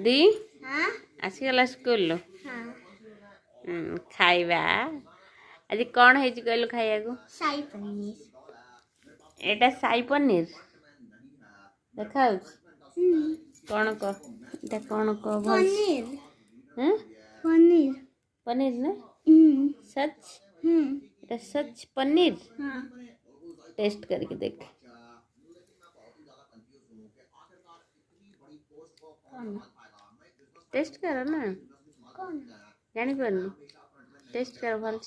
दी आसीगला school खाइबा आज कौन है कहलु खाइया को साई पनीर एटा साई पनीर देखा कौन कह एटा कौन कह पनीर हैं पनीर पनीर ना सच एटा सच पनीर हाँ टेस्ट करके देख टेस्ट करो ना कौन जानी पारनु टेस्ट करो भल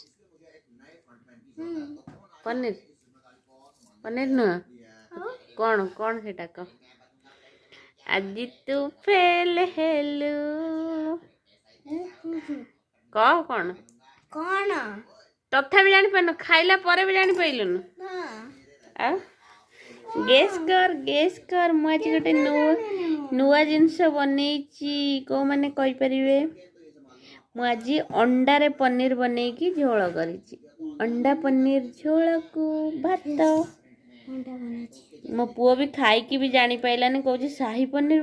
पनीर पनीर नुह कौन कौन सेटा कह आज तू फेल हेलु कह कौन कौन तथा भी जानी पारनु खाइला परे भी जानी पाइलुनु हाँ गेस कर मु आज गोटे नुआ जिनस बनईची को माने कहि परिवे मु आज अंडा रे पनीर बनईकी झोल करिची अंडा पनीर झोल को भात मो पुओ भी खाइकी भी जानी पाइलानी कहूँ शाही पनीर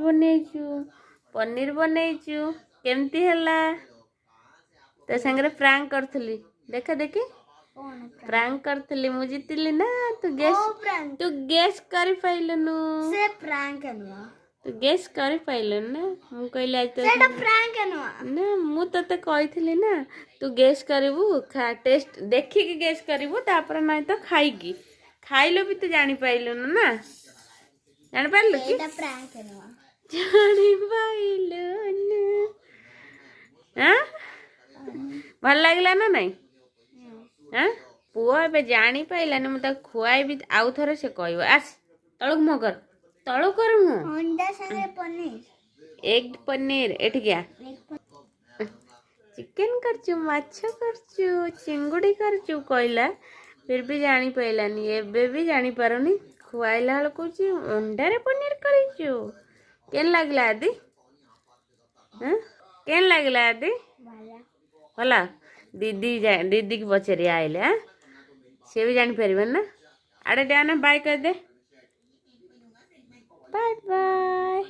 बनईचु केमती हला तो संगे प्रैंक करथली देखा देखी प्रैंक करथली मु जीतली ना तू गेस करि पाइलनु से प्रैंक है तू गेस करि पाइलनु ना मु कहले आज तो सेटा प्रैंक है ना मु तते कहिथली ना तू गेस करिवु खा टेस्ट देखि के गेस करिवु तापर नै तो खाइकी खाइलो भी तो जानी पाइलनु ना जानी पाइलु कि सेटा प्रैंक है जानी पाइलनु हां भल लागला ना नहीं हां पुओ ए जानी पाइलानी मुझे खुआई भी आउ थरे से कहब आस तलुक मो कर मु अंडा संगे पनीर एग पनीर एठ गया चिकन करचु माछ करचु चिंगुड़ी करचु कहला फिर भी जानी पाइलानी एबे भी जानी पारुनी खुआइला हल कहूँ अंडा रे पनीर करिचु केन लागला आदि हां केन लागला आदि भला दीदी दीदी की पचारि आइले हाँ सी भी जानी पारे ना आड़े डाना बाय कर दे बाय बाय।